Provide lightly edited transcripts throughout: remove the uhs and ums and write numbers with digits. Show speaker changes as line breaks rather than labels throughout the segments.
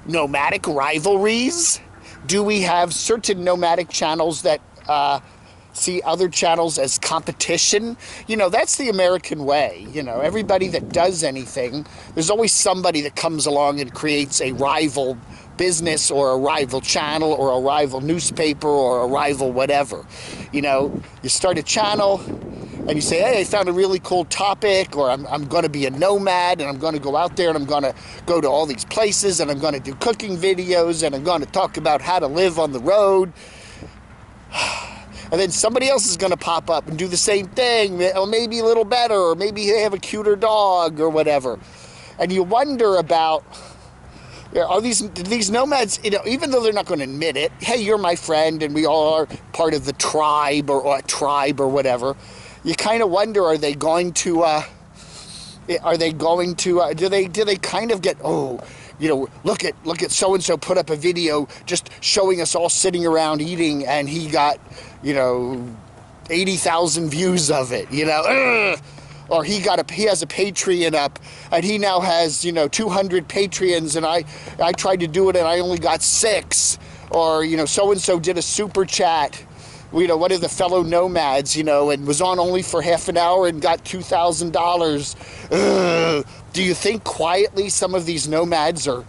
nomadic rivalries? Do we have certain nomadic channels that see other channels as competition? You know, that's the American way. You know, everybody that does anything, there's always somebody that comes along and creates a rival business or a rival channel or a rival newspaper or a rival whatever. You know, you start a channel and you say, hey, I found a really cool topic, or I'm going to be a nomad and I'm going to go out there and I'm going to go to all these places and I'm going to do cooking videos and I'm going to talk about how to live on the road. And then somebody else is going to pop up and do the same thing, or maybe a little better, or maybe they have a cuter dog or whatever. And you wonder about, are these nomads, you know, even though they're not going to admit it, hey, you're my friend and we all are part of the tribe or a tribe or whatever, you kind of wonder, are they going to do they kind of get, oh, you know, look at so-and-so put up a video just showing us all sitting around eating and he got, you know, 80,000 views of it, you know, or he has a Patreon up and he now has, you know, 200 Patreons and I tried to do it and I only got 6, or, you know, so-and-so did a super chat, you know, one of the fellow nomads, you know, and was on only for half an hour and got $2,000. Do you think quietly some of these nomads are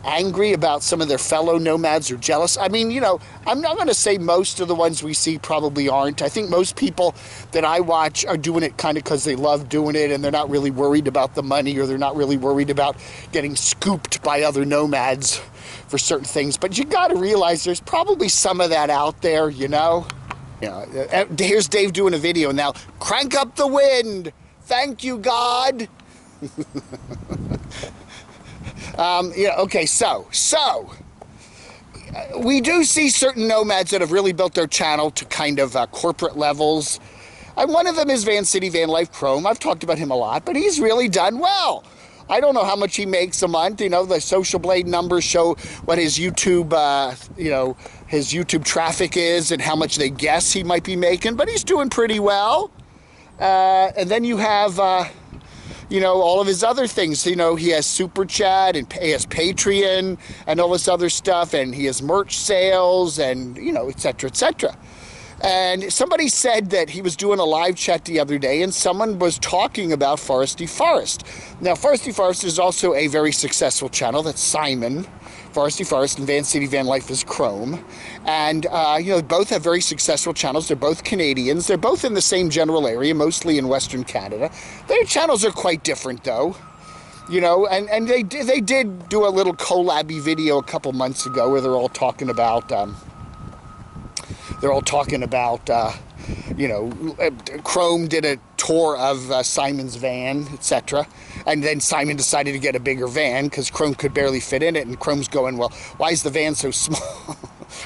angry about some of their fellow nomads, or jealous? I mean, you know, I'm not going to say most of the ones we see probably aren't. I think most people that I watch are doing it kind of because they love doing it and they're not really worried about the money, or they're not really worried about getting scooped by other nomads for certain things. But you got to realize there's probably some of that out there, you know. You know, here's Dave doing a video now. Crank up the wind. Thank you, God. Yeah, okay, so we do see certain nomads that have really built their channel to kind of corporate levels. And one of them is Van City Van Life Chrome. I've talked about him a lot, but he's really done well. I don't know how much he makes a month. You know, the Social Blade numbers show what his YouTube, you know, his YouTube traffic is and how much they guess he might be making, but he's doing pretty well. And then you have, you know, all of his other things. You know, he has Super Chat and he has Patreon and all this other stuff, and he has merch sales and, you know, et cetera, et cetera. And somebody said that he was doing a live chat the other day and someone was talking about Foresty Forest. Now, Foresty Forest is also a very successful channel. That's Simon, Foresty Forest, and Van City Van Life is Chrome. And, you know, both have very successful channels. They're both Canadians. They're both in the same general area, mostly in Western Canada. Their channels are quite different, though. You know, and they did do a little collab-y video a couple months ago where they're all talking about... you know, Chrome did a tour of Simon's van, etc. And then Simon decided to get a bigger van because Chrome could barely fit in it. And Chrome's going, well, why is the van so small?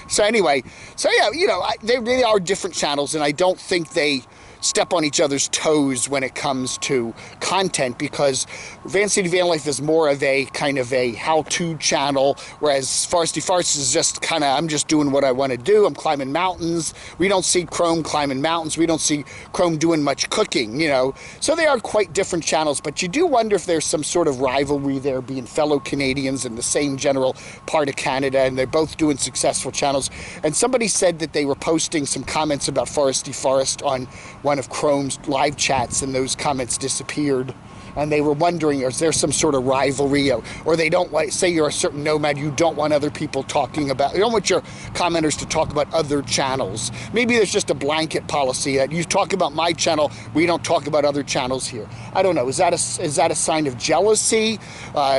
So anyway, so yeah, you know, they are different channels, and I don't think they step on each other's toes when it comes to content, because Van City Van Life is more of a kind of a how-to channel, whereas Foresty Forest is just kind of, I'm just doing what I want to do. I'm climbing mountains. We don't see Chrome climbing mountains. We don't see Chrome doing much cooking, you know. So they are quite different channels, but you do wonder if there's some sort of rivalry there, being fellow Canadians in the same general part of Canada, and they're both doing successful channels. And somebody said that they were posting some comments about Foresty Forest on one of Chrome's live chats, and those comments disappeared. And they were wondering, is there some sort of rivalry, or they don't like, say you're a certain nomad, you don't want other people talking about, you don't want your commenters to talk about other channels. Maybe there's just a blanket policy that you talk about my channel, we don't talk about other channels here. I don't know. Is that a sign of jealousy?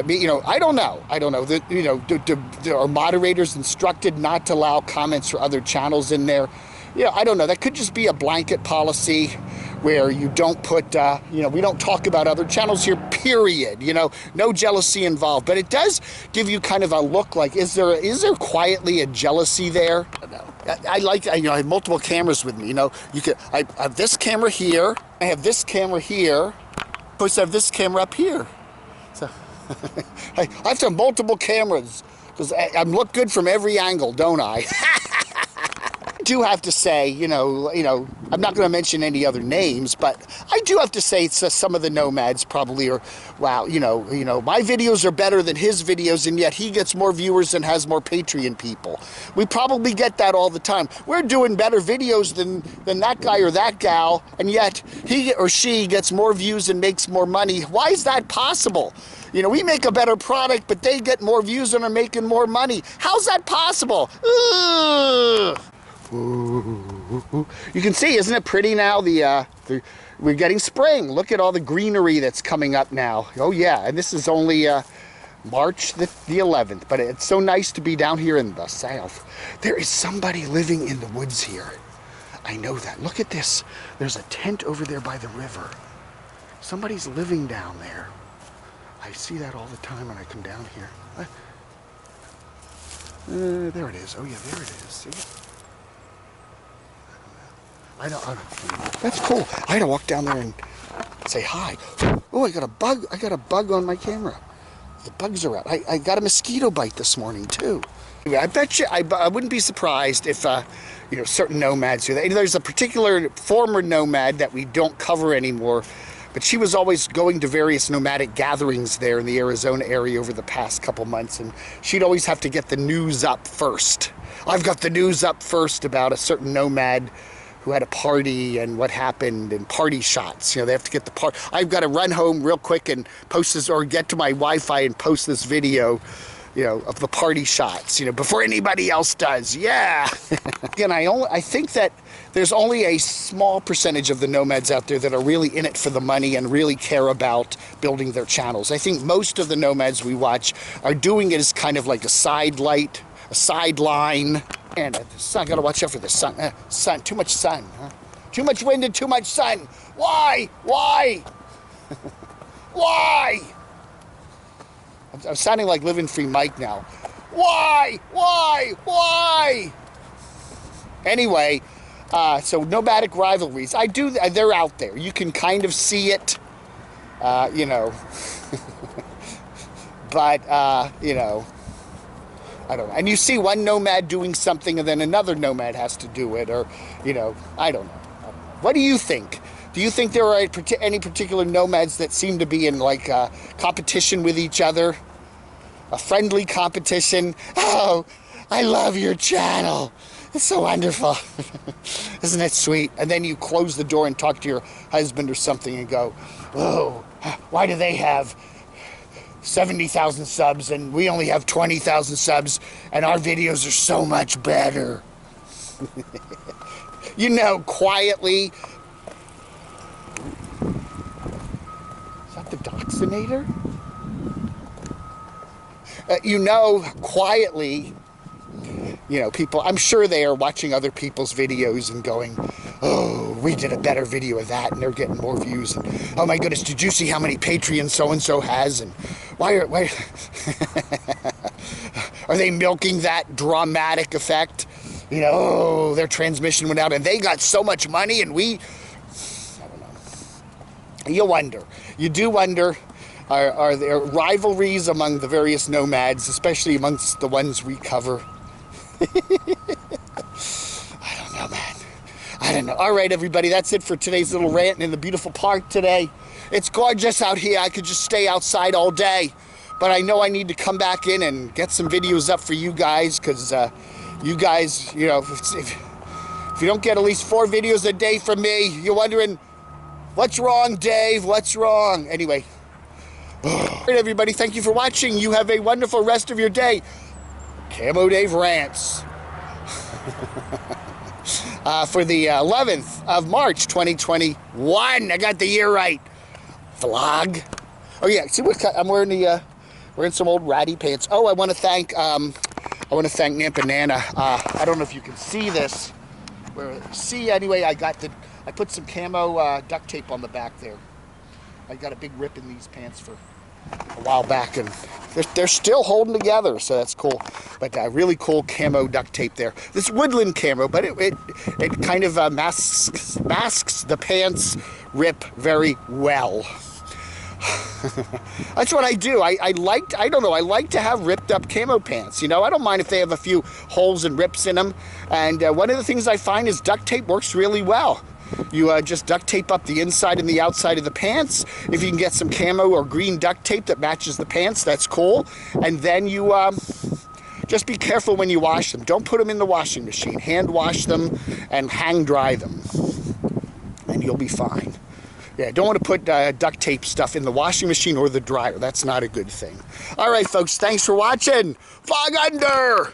You know, I don't know. You know, are moderators instructed not to allow comments for other channels in there? Yeah, I don't know. That could just be a blanket policy where you don't put, you know, we don't talk about other channels here, period. You know, no jealousy involved. But it does give you kind of a look like, is there quietly a jealousy there? I like, you know, I have multiple cameras with me. You know, I have this camera here. I have this camera here. Of course, I have this camera up here. So I have to have multiple cameras because I look good from every angle, don't I? do have to say, you know, I'm not going to mention any other names, but I do have to say some of the Nomads probably are, wow, you know, my videos are better than his videos, and yet he gets more viewers and has more Patreon people. We probably get that all the time. We're doing better videos than that guy or that gal, and yet he or she gets more views and makes more money. Why is that possible? You know, we make a better product, but they get more views and are making more money. How's that possible? Ugh. Ooh. You can see, isn't it pretty now? We're getting spring. Look at all the greenery that's coming up now. Oh yeah, and this is only March the 11th, but it's so nice to be down here in the south. There is somebody living in the woods here. I know that. Look at this. There's a tent over there by the river. Somebody's living down there. I see that all the time when I come down here. There it is. Oh yeah, there it is. See? That's cool. I had to walk down there and say hi. Oh, I got a bug. I got a bug on my camera. The bugs are out. I got a mosquito bite this morning too. I bet you, I wouldn't be surprised if, you know, certain nomads do that. There's a particular former nomad that we don't cover anymore, but she was always going to various nomadic gatherings there in the Arizona area over the past couple months, and she'd always have to get the news up first. I've got the news up first about a certain nomad who had a party and what happened and party shots. You know, they have to get the part. I've got to run home real quick and post this, or get to my Wi-Fi and post this video, you know, of the party shots, you know, before anybody else does. Yeah. Again, I think that there's only a small percentage of the nomads out there that are really in it for the money and really care about building their channels. I think most of the nomads we watch are doing it as kind of like a sidelight, a sideline. And the sun, gotta watch out for the sun. Sun, too much sun, huh? Too much wind and too much sun. Why? Why? Why? I'm sounding like Living Free Mike now. Why? Why? Why? Anyway, so nomadic rivalries. They're out there. You can kind of see it, you know. But, you know, I don't know. And you see one nomad doing something and then another nomad has to do it, or, you know, I don't know. What do you think? Do you think there are any particular nomads that seem to be in like competition with each other? A friendly competition? Oh, I love your channel. It's so wonderful. Isn't it sweet? And then you close the door and talk to your husband or something and go, oh, why do they have 70,000 subs and we only have 20,000 subs and our videos are so much better? You know, quietly. Is that the Doxinator? You know, quietly, you know, people, I'm sure they are watching other people's videos and going, oh, we did a better video of that and they're getting more views. And oh my goodness, did you see how many Patreon so-and-so has? And why are they milking that dramatic effect? You know, oh, their transmission went out and they got so much money and we, I don't know. You wonder. You do wonder, are there rivalries among the various nomads, especially amongst the ones we cover? I don't know, man. I don't know. All right, everybody, that's it for today's little rant in the beautiful park today. It's gorgeous out here. I could just stay outside all day, but I know I need to come back in and get some videos up for you guys, because you guys, you know, if you don't get at least 4 videos a day from me, you're wondering, what's wrong, Dave? What's wrong? Anyway, all right, everybody, thank you for watching. You have a wonderful rest of your day. Camo Dave Rants. For the 11th of March, 2021. I got the year right. Vlog. Oh yeah, see what I'm wearing? Wearing some old ratty pants. Oh, I want to thank Nampa Nana. I don't know if you can see this. Anyway, I put some camo duct tape on the back there. I got a big rip in these pants for a while back, and they're still holding together, so that's cool. But really cool camo duct tape there. This woodland camo, but it kind of masks the pants rip very well. That's what I do. I like to have ripped up camo pants. You know, I don't mind if they have a few holes and rips in them. And one of the things I find is duct tape works really well. You just duct tape up the inside and the outside of the pants. If you can get some camo or green duct tape that matches the pants, that's cool. And then you just be careful when you wash them. Don't put them in the washing machine. Hand wash them and hang dry them, and you'll be fine. Yeah, don't want to put duct tape stuff in the washing machine or the dryer. That's not a good thing. All right, folks, thanks for watching. Fog under!